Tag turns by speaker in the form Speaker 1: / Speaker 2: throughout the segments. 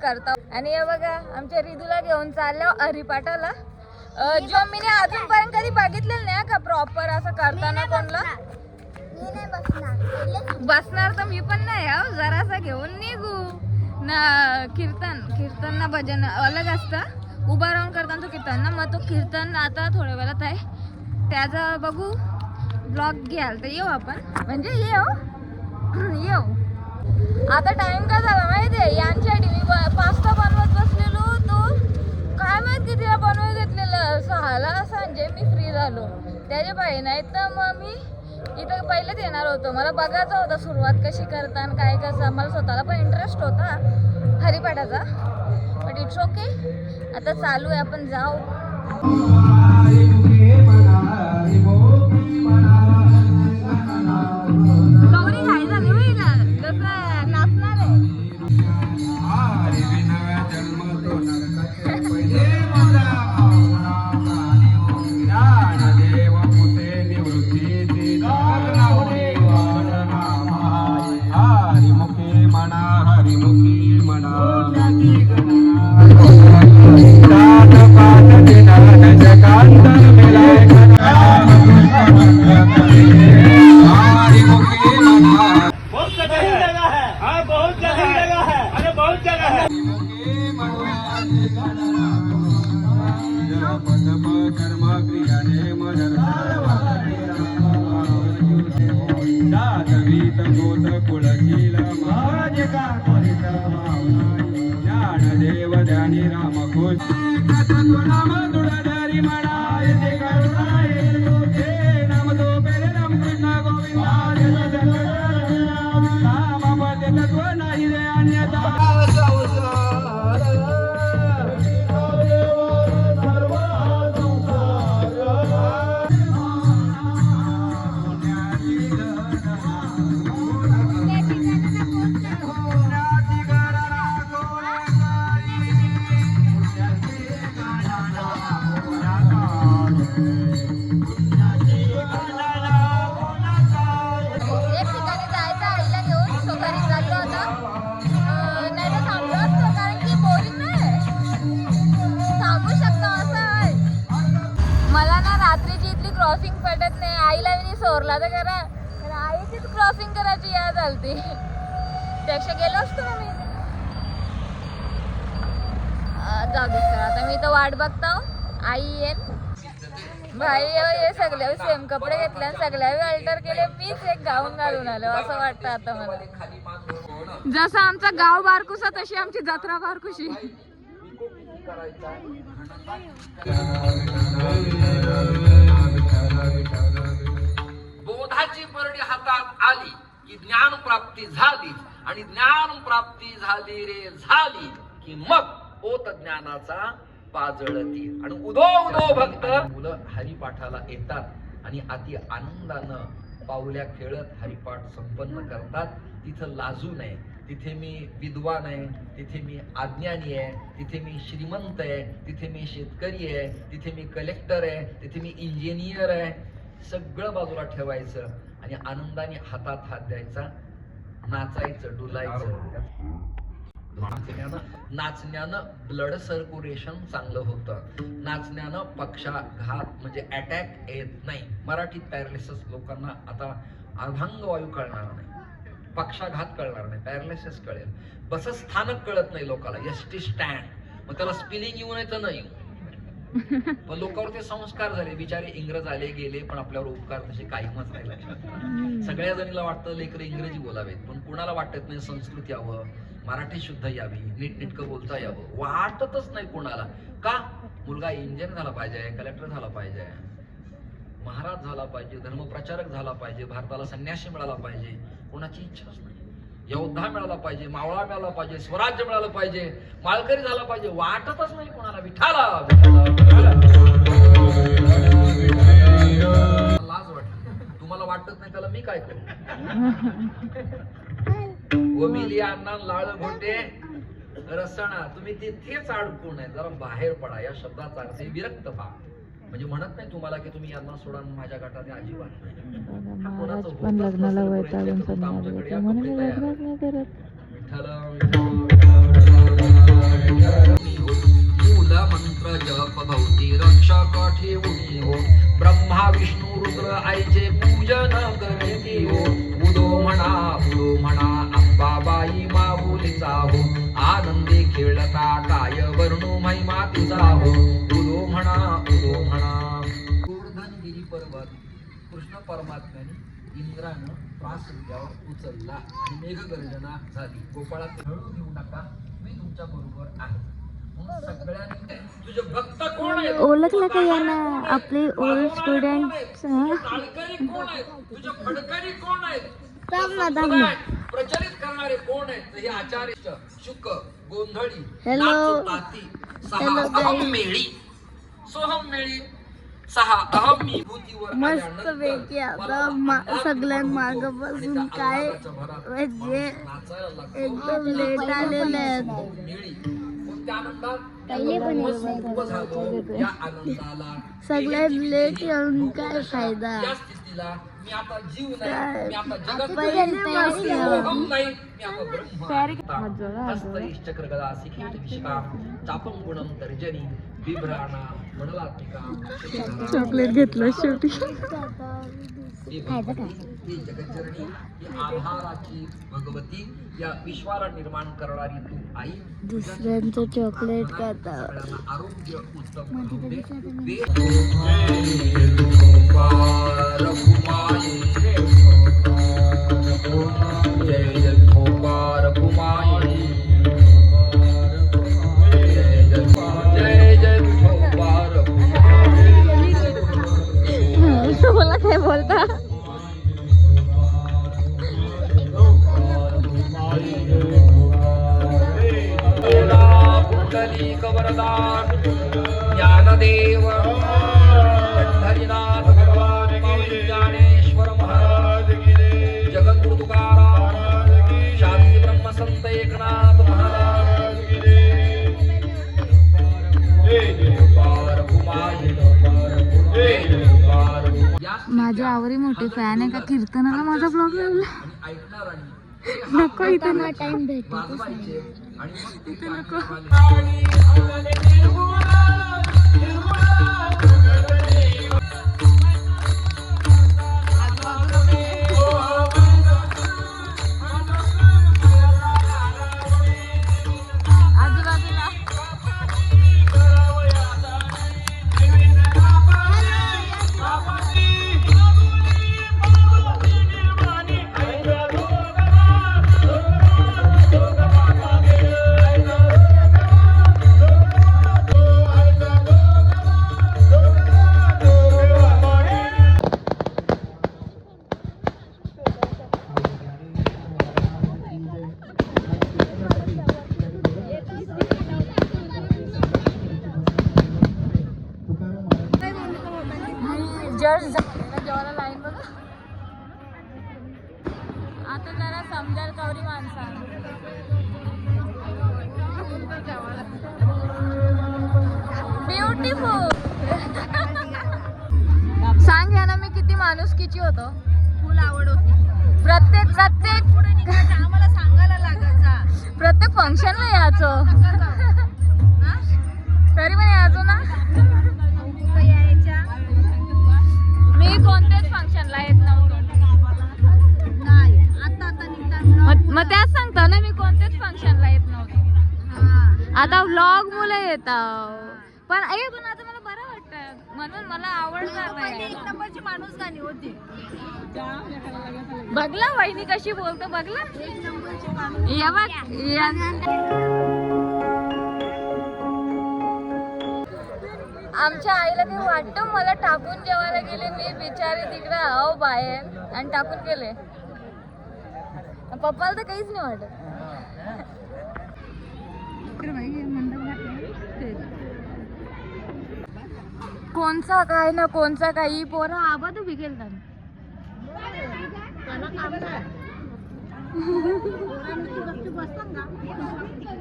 Speaker 1: करता. आणि हे बघा आमच्या रिदूला घेऊन चाललो हरिपाठाला. जो मी अजूनपर्यंत कधी बघितलेलं नाही का प्रॉपर असं करताना. कोणला बसणार तर मी पण नाही जरासा घेऊन निघू ना. कीर्तन ना भजन अलग असतं. उभा राहून करताना तो कीर्तन ना. मग तो कीर्तन आता थोड्या वेळात आहे त्याचा बघू ब्लॉग घ्याल तर येऊ आपण. म्हणजे येऊ. आता टाइम काय झाला माहितीये यांच्यासाठी मी पास्ता बनवत बसलेलो. तो काय माहित कितीला बनवून घेतलेलं 6ला संजय मी फ्री झालो त्याच्या पाहिजे. नाही तर मग मी इथं पहिलेच येणार होतो. मला बघायचं होतं सुरुवात कशी करतात काय कसं. मला स्वतःला पण इंटरेस्ट होता हरिपाठाचा. But it's okay. आता चालू आहे आपण जाऊ. गौरी काय झाली होईल कसं नाचणार आहे. क्रॉसिंग पटत नाही. आईला मी सोरला तर करा आईचीच क्रॉसिंग करायची याद आलती. त्यापेक्षा गेलो असतो ना मी. जाऊ दे सर. आता मी तर वाट बघता आई येईल. भाई हे सगळे सेम कपडे घेतले आणि सगळ्या अल्टर केले. मीच एक गाऊन घालून आलो असं वाटतं आता मला. जसं आमचा गाव बारकुसा तशी आमची जत्रा बारकुशी.
Speaker 2: बोधाची परडी हातात आली की ज्ञान प्राप्ती झाली. आणि ज्ञान प्राप्ती झाली रे झाली की मग ओत ज्ञानाचा पाजळती. आणि उदो उदो भक्त मुलं हरिपाठाला येतात आणि अति आनंदानं पावल्या खेळत हरिपाठ संपन्न करतात. तिथं लाजू नये. तिथे मी विद्वान आहे, तिथे मी अज्ञानी आहे, तिथे मी श्रीमंत आहे, तिथे मी शेतकरी आहे, तिथे मी कलेक्टर आहे, तिथे मी इंजिनियर आहे. सगळं बाजूला ठेवायचं आणि आनंदाने हातात हात द्यायचा. नाचायचं डुलायचं. नाचण्यानं ब्लड सर्क्युलेशन चांगलं होतं. नाचण्यानं पक्षाघात म्हणजे अटॅक येत नाही. मराठीत पॅरालिसिस लोकांना आता अर्धांग वायू कळणार नाही, पक्षाघात कळणार नाही, पॅरालिसिस कळेल. बस स्थानक कळत नाही लोकांना. ST stand. मग त्याला स्पिलिंग येऊ नये तर नाही येऊ. पण लोकांवर ते संस्कार झाले. बिचारे इंग्रज आले गेले पण आपल्यावर उपकार तसे कायमच राहिले. सगळ्या जणीला वाटतं लेकरं इंग्रजी बोलावेत पण कुणाला वाटत नाही संस्कृत यावं, मराठी शुद्ध यावी, नीटनेटकं बोलता यावं. वाटतच नाही कोणाला. का? मुलगा इंजिनियर झाला पाहिजे, कलेक्टर झाला पाहिजे, महाराज झाला पाहिजे, धर्मप्रचारक झाला पाहिजे, भारताला संन्यासी मिळाला पाहिजे. कोणाची इच्छाच नाही. योद्धा मिळाला पाहिजे, मावळा मिळाला पाहिजे, स्वराज्य मिळालं पाहिजे, माळकरी झाला पाहिजे. वाटतच नाही कोणाला. विठाला लाज वाटत. तुम्हाला वाटत नाही त्याला मी काय करू. वमिली अण्णा लाळ घोटे रसणा. तुम्ही तिथेच अडकून आहे. जरा बाहेर पडा. या शब्दाचा अर्थ विरक्त व्हा. म्हणजे म्हणत नाही तुम्हाला की तुम्ही यांना सोडा माझ्या गटाने अजिबात नाही.
Speaker 3: लग्नाला वैतागून
Speaker 2: विठ्ठल मूल मंत्र जप भवती रक्षक ठेवून हो ब्रह्मा विष्णू रुद्र आईचे पूजन करते हो उदो म्हणा अंबाबाई माऊलीचा हो आनंदी खेळता काय वर्णू महिमा तिचा हो उदो म्हणा गोवर्धनगिरी पर्वत कृष्ण परमात्म्याने इंद्रानं प्रासूर्यावर उचलला आणि मेघगर्जना झाली गोपाळा खेळू देऊ नका मी तुमच्या बरोबर आहे म्हणून सगळ्यांनी तुझे भक्त कोण आहेत
Speaker 1: ओळखलं का यांना आपले ओल्ड स्टुडंट
Speaker 2: ताळकरी कोण आहेत तुझे फडकरी कोण आहेत प्रचलित करणारे कोण आहेत हे आचार्य शुक गोंधळी नाचताती सहा अहम मेळी सोहम मेळी सहा अहम विभूतीवर
Speaker 1: मस्त पैकी आता सगळ्यां माग बसून काय म्हणजे एकदम लेट आलेले आहेत सगळ्यात लेट येऊन काय फायदा चॉकलेट घेतलं शेवटी
Speaker 2: जगज्जननी आधाराची भगवती या विश्वाला निर्माण करणारी तू आई
Speaker 1: दुसऱ्यांचं चॉकलेट खाता
Speaker 2: आरोग्य उत्तम
Speaker 1: मला काय बोलता
Speaker 2: कवरदान ज्ञानदेव पंढरीनाथ भगवान माऊली ज्ञानेश्वर महाराज जगद्गुरु तुकाराम शांती ब्रह्म संत एकनाथ महाराज
Speaker 1: माझी आवरी मोठी फॅन आहे का कीर्तनाला माझा ब्लॉग लावला नको इथं टाइम भेटतो इथं नको जेवायला लाईन बघा आता जरा समजाल कवरी माणसा ब्युटिफुल सांग या ना मी किती माणुसकीची होतो फुल आवड होती प्रत्येक आम्हाला सांगायला लागायचा प्रत्येक फंक्शनला यायचो तरी पण यायचो ना मी कोणत्याच फंक्शनला येत नव्हतो मग त्याच सांगतो ना मी कोणत्याच फंक्शनला येत नव्हतो आता व्लॉग मुले येतात पण आता मला बरं वाटतं म्हणून मला आवडणार नाही एक नंबरची माणूस गाणी होती बघला वहिनी कशी बोलतो बघला या बघ आमच्या आईला काही वाटतं मला टाकून जेवायला गेले मी बिचारे तिकडे आहो बाहेर आणि टाकून गेले पप्पाला तर काहीच नाही वाटत कोणचा काय ना कोणचा काही पोरं आबा तू बिकेल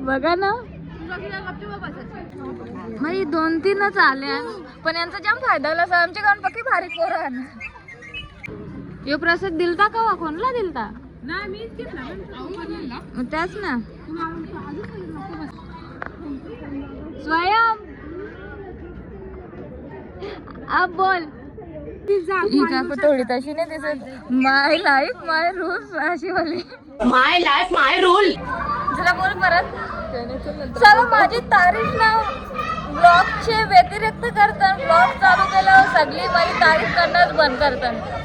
Speaker 1: बघा ना मग 2-3च आल्या पण यांचा जाम फायदा झाला आमच्या गावात पक्की भारी पोरं यो प्रसाद दिलता का कोणला दिलता त्याच ना स्वयं अब बोल. ही काकू थोडी तशी नाही दिसत. माय लाईफ माय रूल्स अशी वाली.
Speaker 3: माय लाईफ माय रूल.
Speaker 1: जरा बोल परत. चला माझी तारीफ ना ब्लॉगचे व्यतिरिक्त करतात. ब्लॉग चालू केल्यावर सगळी माझी तारीफ करणंच बंद करतात.